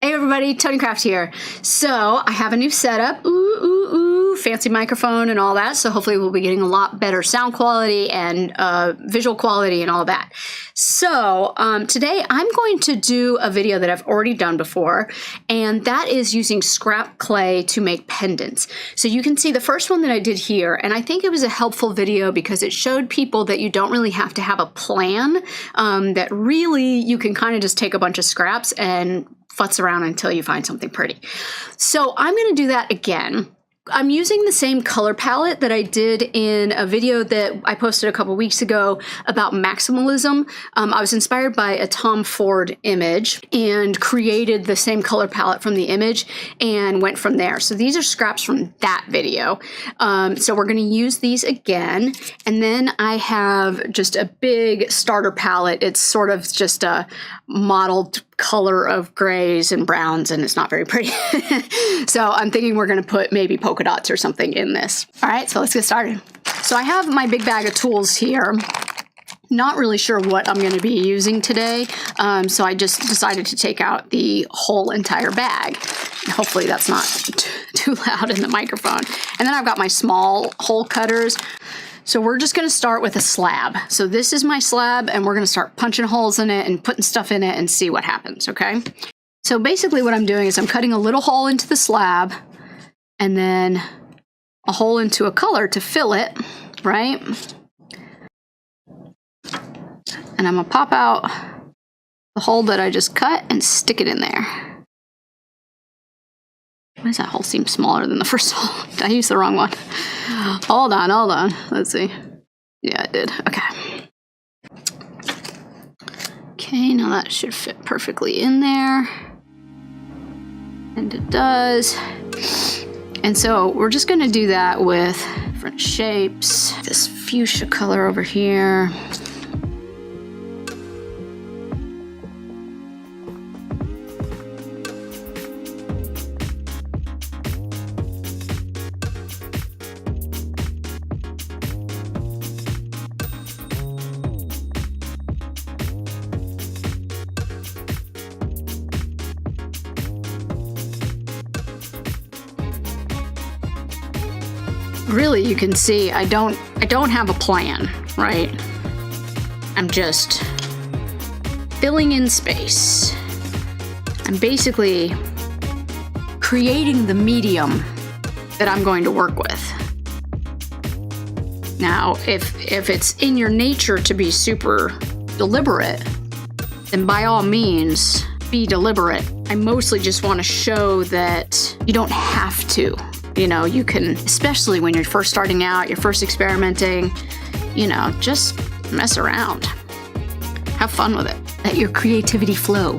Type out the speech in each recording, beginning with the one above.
Hey everybody, Toni Craft here. So I have a new setup, fancy microphone and all that. So hopefully we'll be getting a lot better sound quality and visual quality and all that. So today I'm going to do a video that I've already done before, and that is using scrap clay to make pendants. So you can see the first one that I did here, and I think it was a helpful video because it showed people that you don't really have to have a plan, that really you can kind of just take a bunch of scraps and futz around until you find something pretty. So I'm going to do that again. I'm using the same color palette that I did in a video that I posted a couple weeks ago about maximalism. I was inspired by a Tom Ford image and created the same color palette from the image and went from there. So these are scraps from that video. So we're going to use these again. And then I have just a big starter palette. It's sort of just a modeled color of grays and browns, and it's not very pretty. So I'm thinking we're going to put maybe polka dots or something in this. All right, so let's get started. So I have my big bag of tools here. Not really sure what I'm going to be using today, so I just decided to take out the whole entire bag. Hopefully that's not too loud in the microphone. And then I've got my small hole cutters. So we're just going to start with a slab. So this is my slab, and we're going to start punching holes in it and putting stuff in it and see what happens, okay? So basically what I'm doing is I'm cutting a little hole into the slab and then a hole into a color to fill it, right? And I'm going to pop out the hole that I just cut and stick it in there. Why does that hole seem smaller than the first hole? Did I use the wrong one? Hold on. Let's see. Yeah, I did. Okay. Okay, now that should fit perfectly in there. And it does. And so we're just going to do that with different shapes. This fuchsia color over here. Really, you can see I don't have a plan, right? I'm just filling in space. I'm basically creating the medium that I'm going to work with. Now, if it's in your nature to be super deliberate, then by all means, be deliberate. I mostly just want to show that you don't have to. You know, you can, especially when you're first starting out, you're first experimenting, you know, just mess around. Have fun with it. Let your creativity flow.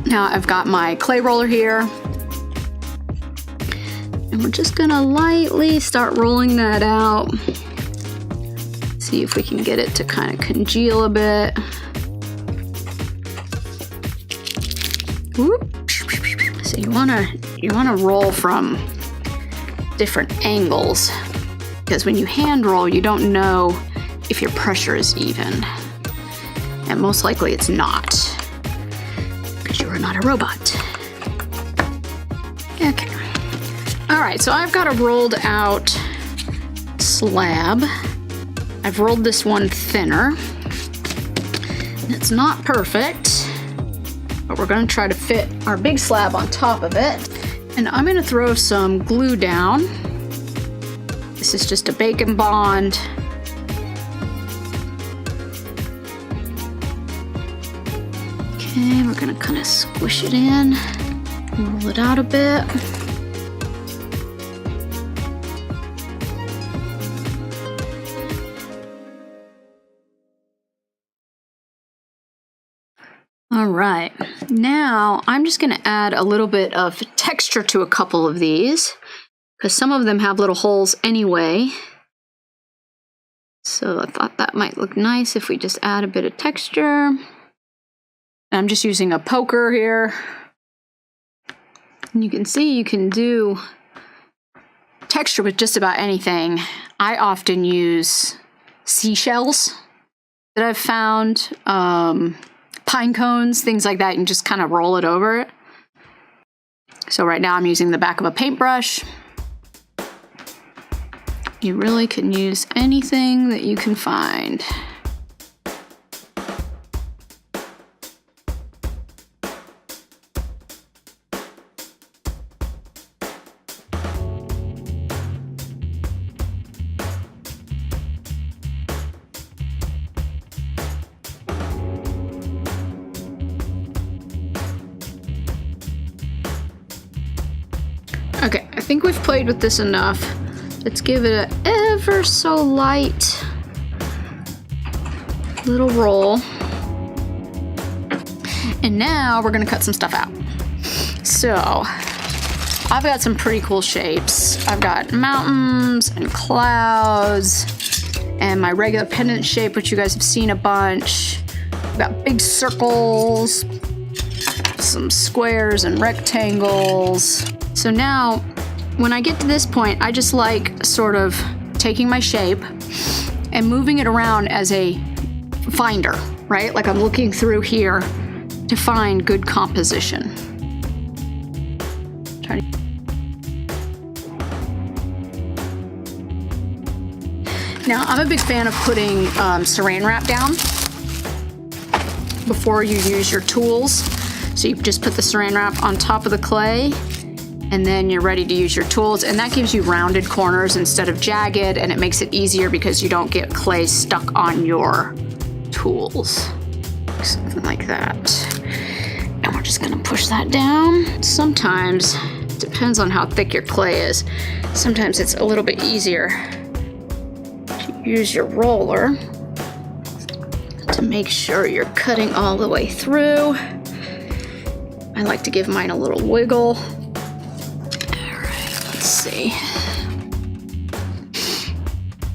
Now I've got my clay roller here, and we're just gonna lightly start rolling that out. See if we can get it to kind of congeal a bit. Whoop. So you wanna roll from different angles, because when you hand roll, you don't know if your pressure is even, and most likely it's not. You're not a robot. Okay. All right, so I've got a rolled out slab. I've rolled this one thinner. It's not perfect, but we're going to try to fit our big slab on top of it. And I'm going to throw some glue down. This is just a Bacon Bond. Okay, we're gonna kind of squish it in, roll it out a bit. All right, now I'm just gonna add a little bit of texture to a couple of these because some of them have little holes anyway. So I thought that might look nice if we just add a bit of texture. I'm just using a poker here. And you can see you can do texture with just about anything. I often use seashells that I've found, pine cones, things like that. You can just kind of roll it over it. So right now I'm using the back of a paintbrush. You really can use anything that you can find. Okay, I think we've played with this enough. Let's give it an ever so light little roll. And now we're gonna cut some stuff out. So I've got some pretty cool shapes. I've got mountains and clouds and my regular pendant shape, which you guys have seen a bunch. I've got big circles, some squares and rectangles. So now, when I get to this point, I just like sort of taking my shape and moving it around as a finder, right? Like I'm looking through here to find good composition. Now, I'm a big fan of putting saran wrap down before you use your tools. So you just put the saran wrap on top of the clay, and then you're ready to use your tools, and that gives you rounded corners instead of jagged, and it makes it easier because you don't get clay stuck on your tools. Something like that. And we're just gonna push that down. Sometimes, it depends on how thick your clay is, sometimes it's a little bit easier to use your roller to make sure you're cutting all the way through. I like to give mine a little wiggle. See.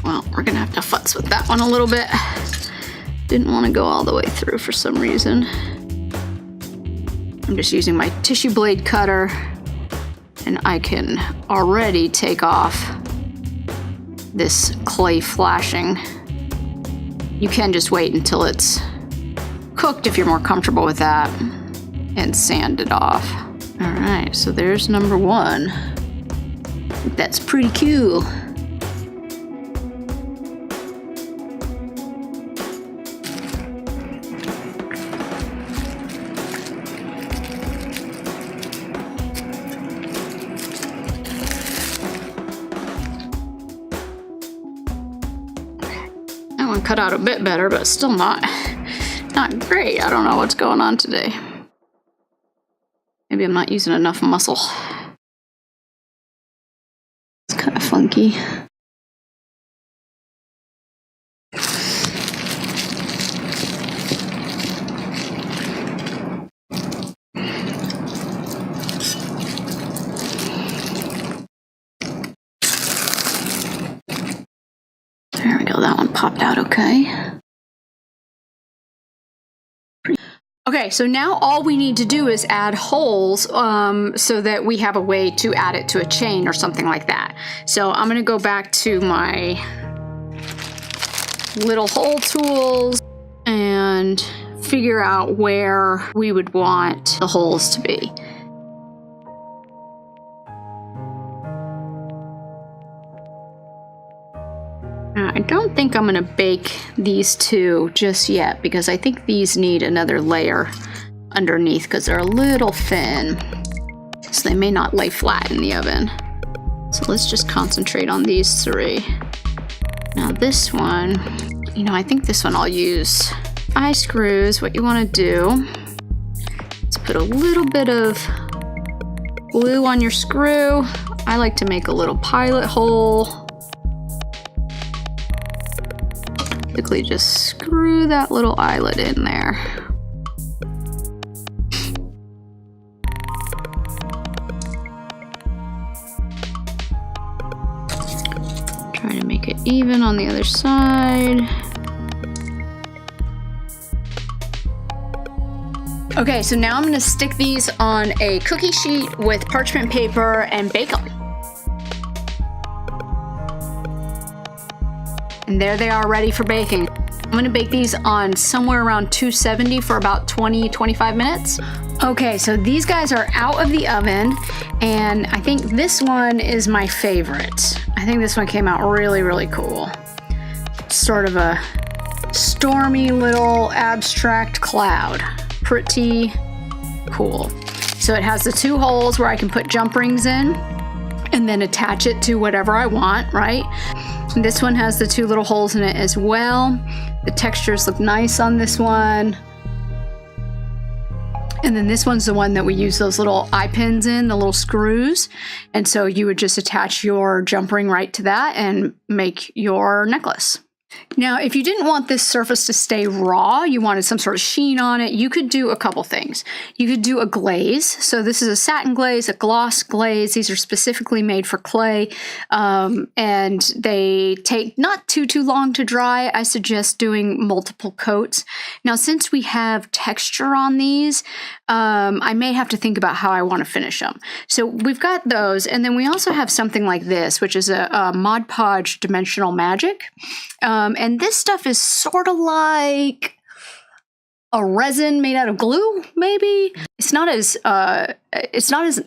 Well, we're gonna have to futz with that one a little bit. Didn't want to go all the way through for some reason. I'm just using my tissue blade cutter, and I can already take off this clay flashing. You can just wait until it's cooked if you're more comfortable with that, and sand it off. All right, so there's number one. That's pretty cool. That one cut out a bit better, but still not great. I don't know what's going on today. Maybe I'm not using enough muscle. Kind of funky. There we go, that one popped out okay. Okay, so now all we need to do is add holes so that we have a way to add it to a chain or something like that. So I'm gonna go back to my little hole tools and figure out where we would want the holes to be. I don't think I'm gonna bake these two just yet because I think these need another layer underneath because they're a little thin. So they may not lay flat in the oven. So let's just concentrate on these three. Now this one, you know, I think this one I'll use eye screws. What you wanna do is put a little bit of glue on your screw. I like to make a little pilot hole. Quickly just screw that little eyelet in there. Trying to make it even on the other side. Okay, so now I'm gonna stick these on a cookie sheet with parchment paper and bake them. And there they are, ready for baking. I'm gonna bake these on somewhere around 270 for about 20-25 minutes. Okay, so these guys are out of the oven, and I think this one is my favorite. I think this one came out really, really cool. It's sort of a stormy little abstract cloud. Pretty cool. So it has the 2 holes where I can put jump rings in and then attach it to whatever I want, right? And this one has the 2 little holes in it as well. The textures look nice on this one. And then this one's the one that we use those little eye pins in, the little screws. And so you would just attach your jump ring right to that and make your necklace. Now, if you didn't want this surface to stay raw, you wanted some sort of sheen on it, you could do a couple things. You could do a glaze. So this is a satin glaze, a gloss glaze. These are specifically made for clay, and they take not too long to dry. I suggest doing multiple coats. Now, since we have texture on these, I may have to think about how I want to finish them. So we've got those, and then we also have something like this, which is a Mod Podge Dimensional Magic. And this stuff is sort of like a resin made out of glue, maybe. It's not as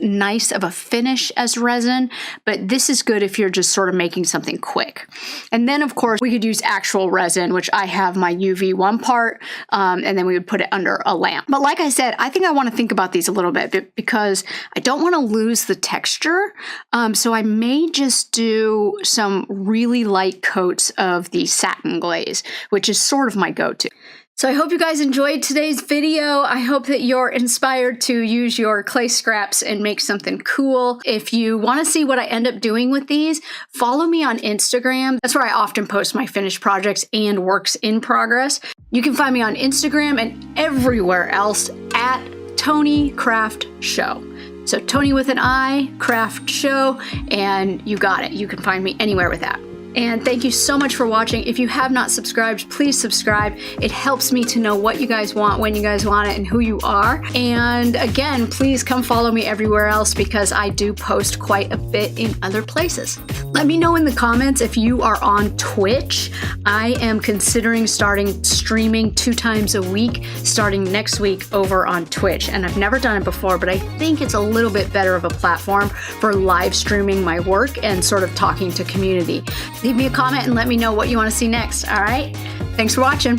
nice of a finish as resin, but this is good if you're just sort of making something quick. And then, of course, we could use actual resin, which I have my UV1 part, and then we would put it under a lamp. But like I said, I think I want to think about these a little bit because I don't want to lose the texture. So I may just do some really light coats of the satin glaze, which is sort of my go-to. So I hope you guys enjoyed today's video. I hope that you're inspired to use your clay scraps and make something cool. If you want to see what I end up doing with these, follow me on Instagram. That's where I often post my finished projects and works in progress. You can find me on Instagram and everywhere else at Toni Craft Show. So Toni with an I, Craft Show, and you got it. You can find me anywhere with that. And thank you so much for watching. If you have not subscribed, please subscribe. It helps me to know what you guys want, when you guys want it, and who you are. And again, please come follow me everywhere else because I do post quite a bit in other places. Let me know in the comments if you are on Twitch. I am considering starting streaming 2 times a week, starting next week over on Twitch. And I've never done it before, but I think it's a little bit better of a platform for live streaming my work and sort of talking to community. Leave me a comment and let me know what you want to see next, all right? Thanks for watching.